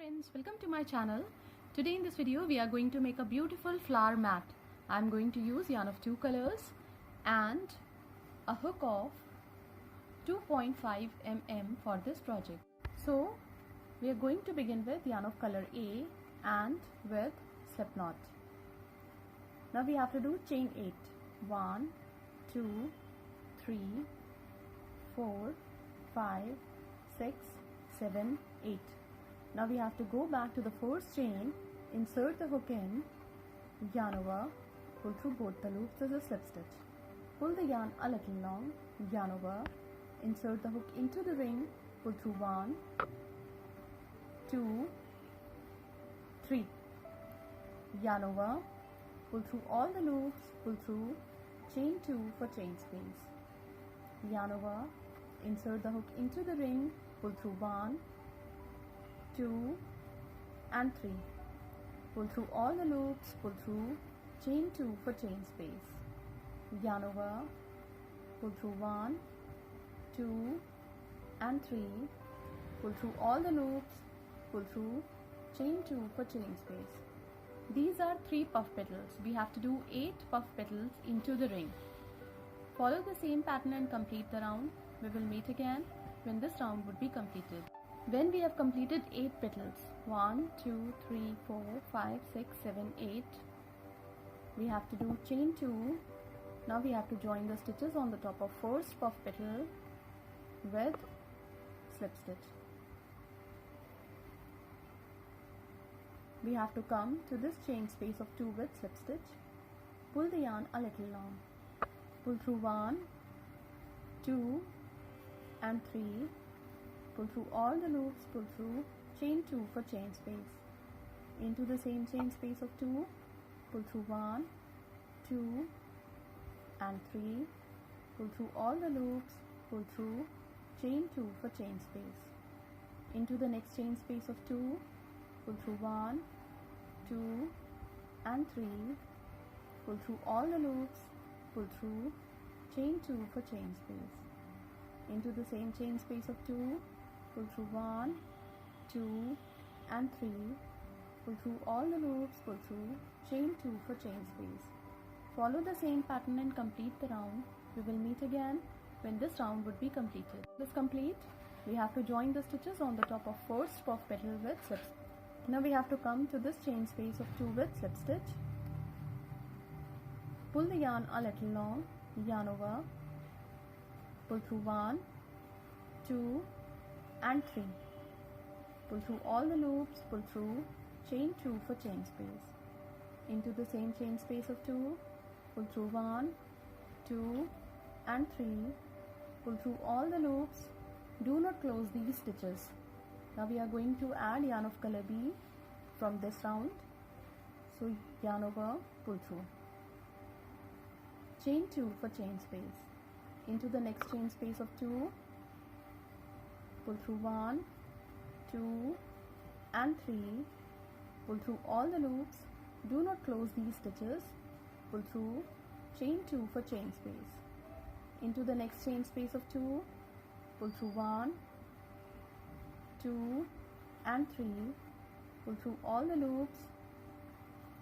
friends, welcome to my channel. Today in this video we are going to make a beautiful flower mat. I am going to use yarn of 2 colors and a hook of 2.5 mm for this project. So we are going to begin with yarn of color A and with slip knot. Now we have to do chain 8. 1, 2, 3, 4, 5, 6, 7, 8. Now we have to go back to the first chain, insert the hook in, yarn over, pull through both the loops as a slip stitch. Pull the yarn a little long, yarn over, insert the hook into the ring, pull through 1, 2, 3. Yarn over, pull through all the loops, pull through, chain 2 for chain space. Yarn over, insert the hook into the ring, pull through 1, 2 and 3. Pull through all the loops, pull through, chain 2 for chain space. Yarn over, pull through 1, 2 and 3. Pull through all the loops, pull through, chain 2 for chain space. These are 3 puff petals. We have to do 8 puff petals into the ring. Follow the same pattern and complete the round. We will meet again when this round would be completed. When we have completed 8 petals, 1, 2, 3, 4, 5, 6, 7, 8, we have to do chain 2. Now we have to join the stitches on the top of first puff petal with slip stitch. We have to come to this chain space of 2 with slip stitch. Pull the yarn a little long. Pull through 1, 2 and 3. Pull through all the loops, pull through, chain 2 for chain space. Into the same chain space of 2, pull through 1, 2 and 3. Pull through all the loops, pull through, chain 2 for chain space. Into the next chain space of 2, pull through 1, 2 and 3. Pull through all the loops, pull through, chain 2 for chain space. Into the same chain space of 2, pull through 1, 2 and 3. Pull through all the loops, pull through, chain 2 for chain space. Follow the same pattern and complete the round. We will meet again when this round would be completed. This complete, we have to join the stitches on the top of first puff petal with slip stitch. Now we have to come to this chain space of 2 with slip stitch. Pull the yarn a little long, yarn over, pull through 1, 2 and 3. Pull through all the loops, pull through, chain 2 for chain space. Into the same chain space of 2, pull through 1, 2 and 3. Pull through all the loops. Do not close these stitches. Now we are going to add yarn of color B from this round. So yarn over, pull through. Chain 2 for chain space. Into the next chain space of 2, pull through 1, 2 and 3. Pull through all the loops. Do not close these stitches. Pull through, chain 2 for chain space. Into the next chain space of 2, pull through 1, 2 and 3. Pull through all the loops.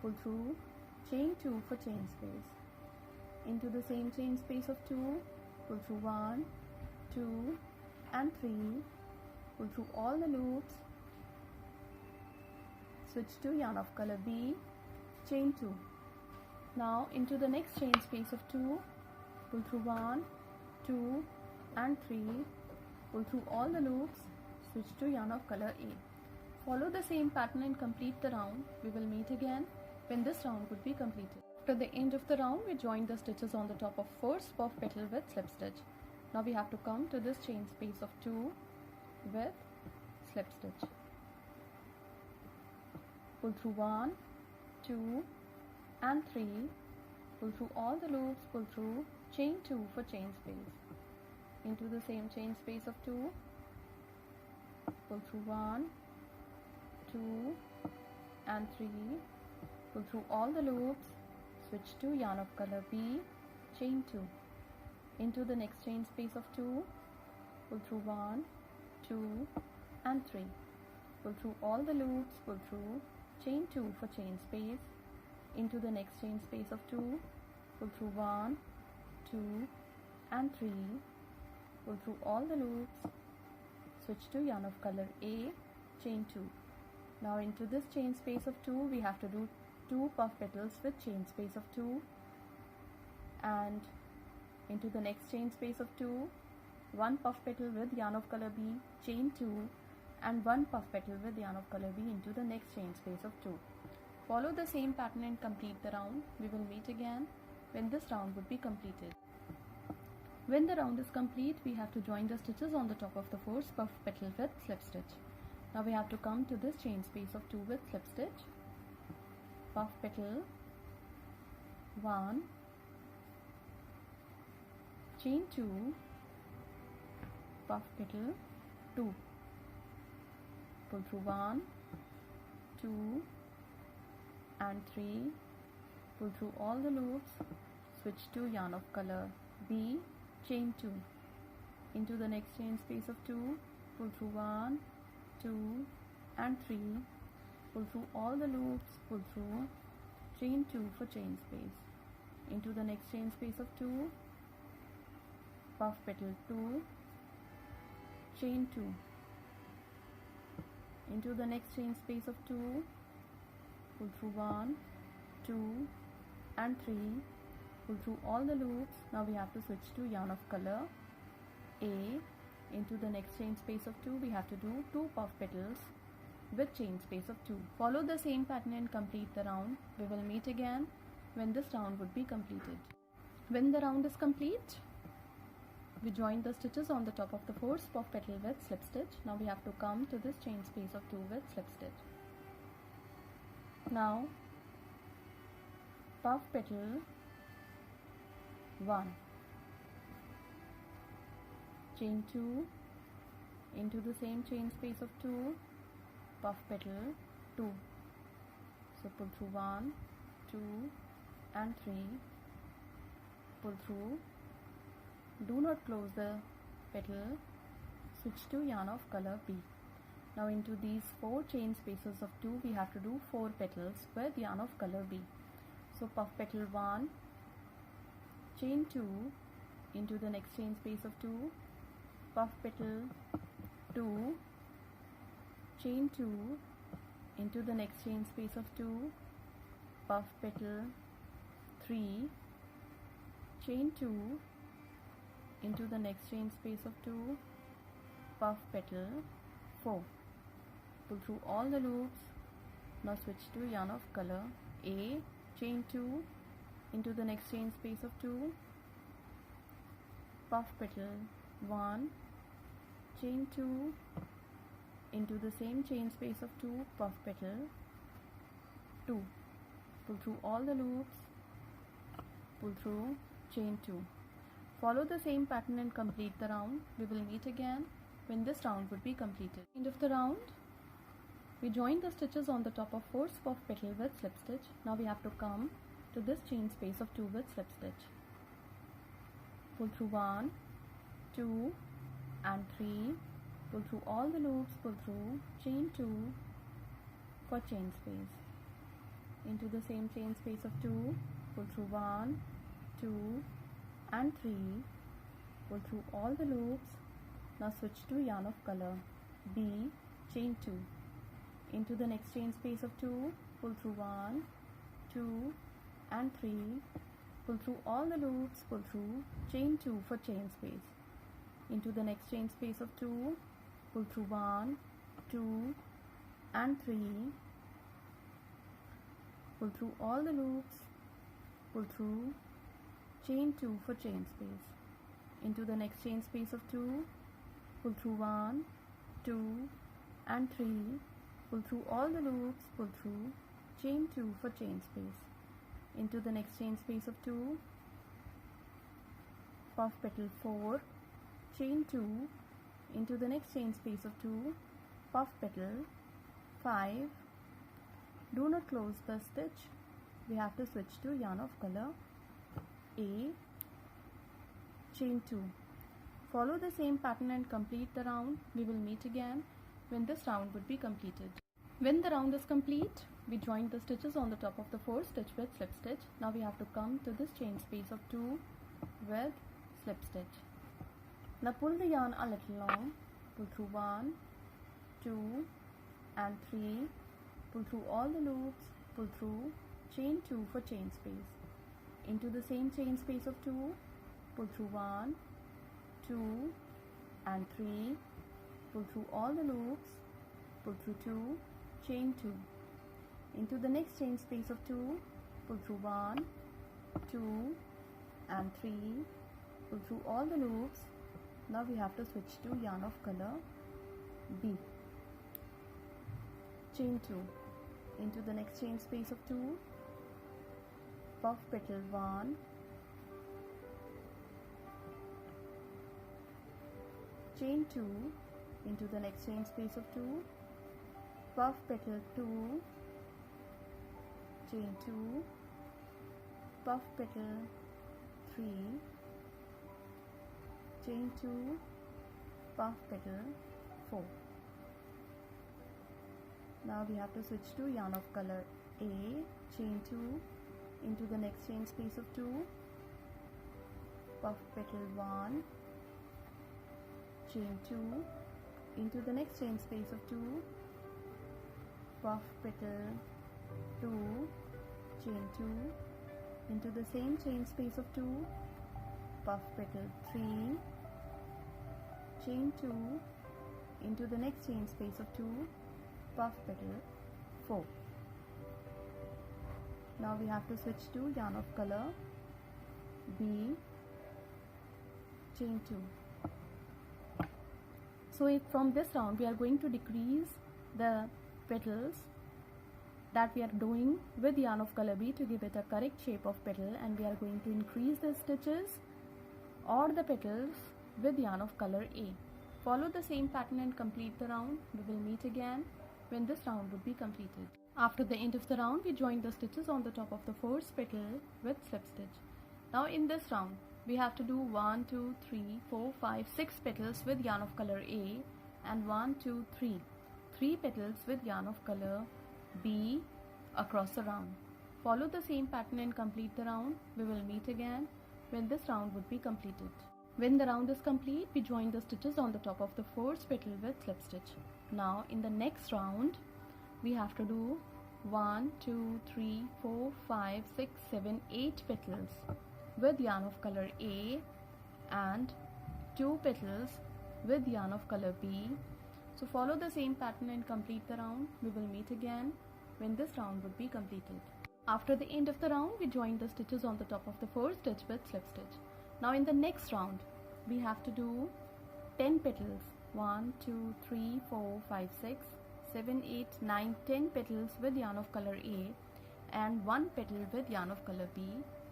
Pull through, chain 2 for chain space. Into the same chain space of 2, pull through 1, 2 and 3. Pull through all the loops. Switch to yarn of color B, chain 2. Now into the next chain space of 2, pull through 1, 2 and 3. Pull through all the loops. Switch to yarn of color A. Follow the same pattern and complete the round. We will meet again when this round would be completed. After the end of the round, we join the stitches on the top of first puff petal with slip stitch. Now we have to come to this chain space of 2 with slip stitch. Pull through 1, 2 and 3. Pull through all the loops, pull through, chain 2 for chain space. Into the same chain space of 2, pull through 1, 2 and 3. Pull through all the loops. Switch to yarn of color B, chain 2. Into the next chain space of 2, pull through 1, 2 and 3. pull through all the loops, pull through, chain 2 for chain space, into the next chain space of 2, pull through 1, 2 and 3, pull through all the loops, switch to yarn of color A, chain 2. Now into this chain space of 2 we have to do 2 puff petals with chain space of 2, and into the next chain space of 2, 1 puff petal with yarn of color B, chain 2, and 1 puff petal with yarn of color B into the next chain space of 2. Follow the same pattern and complete the round. We will meet again when this round would be completed. When the round is complete, we have to join the stitches on the top of the first puff petal with slip stitch. Now we have to come to this chain space of 2 with slip stitch, puff petal 1, chain 2, puff petal 2, pull through 1, 2 and 3, pull through all the loops, switch to yarn of color B, chain 2, into the next chain space of 2, pull through 1, 2 and 3, pull through all the loops, pull through, chain 2 for chain space, into the next chain space of 2, puff petal 2, chain 2, into the next chain space of 2, pull through 1, 2 and 3, pull through all the loops. Now we have to switch to yarn of color A, into the next chain space of 2 we have to do 2 puff petals with chain space of 2. Follow the same pattern and complete the round. We will meet again when this round would be completed. When the round is complete, we join the stitches on the top of the first puff petal with slip stitch. Now we have to come to this chain space of 2 with slip stitch. Now puff petal 1, chain 2, into the same chain space of 2, puff petal 2, so pull through 1, 2 and 3, pull through, do not close the petal, switch to yarn of color B. Now into these 4 chain spaces of 2 we have to do 4 petals with yarn of color B. So puff petal 1, chain 2, into the next chain space of 2, puff petal 2, chain 2, into the next chain space of 2, puff petal 3, chain 2, into the next chain space of 2, puff petal 4, pull through all the loops. Now switch to yarn of color A, chain 2, into the next chain space of 2, puff petal 1, chain 2, into the same chain space of 2, puff petal 2, pull through all the loops, pull through, chain 2. Follow the same pattern and complete the round. We will meet again when this round would be completed. End of the round, we join the stitches on the top of first puff petal with slip stitch. Now we have to come to this chain space of 2 with slip stitch, pull through 1, 2 and 3, pull through all the loops, pull through, chain 2 for chain space, into the same chain space of 2, pull through 1, 2 and 3, pull through all the loops. Now switch to yarn of color B, chain 2, into the next chain space of 2, pull through 1, 2 and 3, pull through all the loops, pull through, chain 2 for chain space, into the next chain space of 2, pull through 1, 2 and 3, pull through all the loops, pull through, chain 2 for chain space, into the next chain space of 2, pull through 1, 2 and 3, pull through all the loops, pull through, chain 2 for chain space, into the next chain space of 2, puff petal 4, chain 2, into the next chain space of 2, puff petal 5, do not close the stitch, we have to switch to yarn of color A, chain 2. Follow the same pattern and complete the round. We will meet again when this round would be completed. When the round is complete, we join the stitches on the top of the fourth stitch with slip stitch. Now we have to come to this chain space of 2 with slip stitch. Now pull the yarn a little long, pull through 1, 2 and 3, pull through all the loops, pull through, chain 2 for chain space. Into the same chain space of 2, pull through 1, 2 and 3, pull through all the loops, pull through 2, chain 2. Into the next chain space of 2, pull through 1, 2 and 3, pull through all the loops. Now we have to switch to yarn of color B. Chain 2. Into the next chain space of 2, puff petal 1, chain 2. Into the next chain space of 2, puff petal 2, chain 2, puff petal 3, chain 2, puff petal 4. Now we have to switch to yarn of color A, chain 2, into the next chain space of 2, puff petal 1, chain 2, into the next chain space of 2, puff petal 2, chain 2, into the same chain space of 2, puff petal 3, chain 2, into the next chain space of 2, puff petal 4. Now we have to switch to yarn of color B, chain 2. So from this round we are going to decrease the petals that we are doing with yarn of color B to give it a correct shape of petal, and we are going to increase the stitches or the petals with yarn of color A. Follow the same pattern and complete the round. We will meet again when this round would be completed. After the end of the round, we join the stitches on the top of the fourth petal with slip stitch. Now in this round, we have to do 1, 2, 3, 4, 5, 6 petals with yarn of color A and 1, 2, 3 petals with yarn of color B across the round. Follow the same pattern and complete the round. We will meet again when this round would be completed. When the round is complete, we join the stitches on the top of the fourth petal with slip stitch. Now in the next round, we have to do 1, 2, 3, 4, 5, 6, 7, 8 petals with yarn of color A and 2 petals with yarn of color B. So follow the same pattern and complete the round. We will meet again when this round would be completed. After the end of the round, we join the stitches on the top of the fourth stitch with slip stitch. Now in the next round, we have to do 10 petals. 1, 2, 3, 4, 5, 6, 7, 8, 9, 10 petals with yarn of color A and 1 petal with yarn of color B,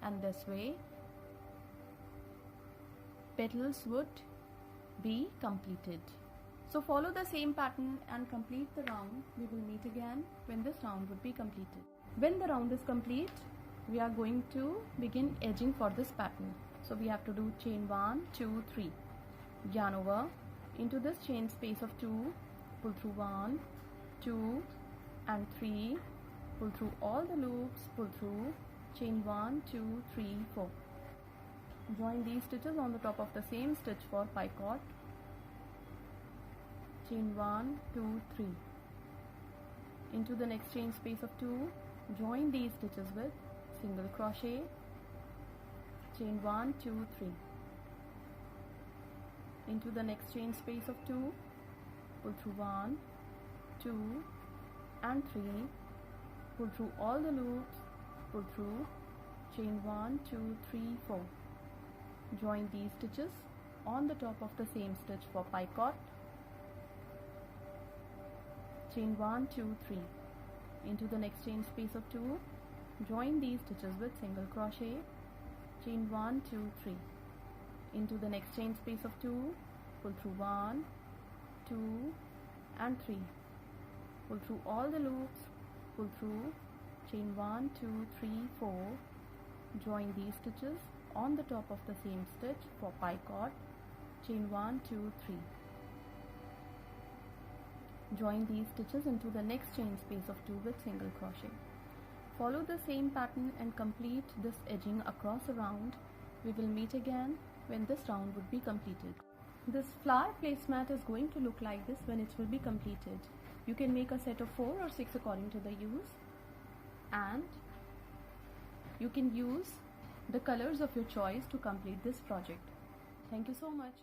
and this way petals would be completed. So follow the same pattern and complete the round. We will meet again when this round would be completed. When the round is complete, we are going to begin edging for this pattern. So we have to do chain 1, 2, 3, yarn over into this chain space of 2, pull through 1, 2 and 3, pull through all the loops, pull through, chain 1, 2, 3, 4. Join these stitches on the top of the same stitch for picot. Chain 1, 2, 3. Into the next chain space of 2, join these stitches with single crochet. Chain 1, 2, 3. Into the next chain space of 2, pull through 1, 2 and 3, pull through all the loops, pull through, chain 1, 2, 3, 4. Join these stitches on the top of the same stitch for picot. Chain 1, 2, 3. Into the next chain space of 2, join these stitches with single crochet. Chain 1, 2, 3. Into the next chain space of 2, pull through 1, 2 and 3. Pull through all the loops, pull through, chain 1, 2, 3, 4. Join these stitches on the top of the same stitch for picot. Chain 1, 2, 3. Join these stitches into the next chain space of 2 with single crochet. Follow the same pattern and complete this edging across a round. We will meet again when this round would be completed. This flower placemat is going to look like this when it will be completed. You can make a set of 4 or 6 according to the use, and you can use the colors of your choice to complete this project. Thank you so much.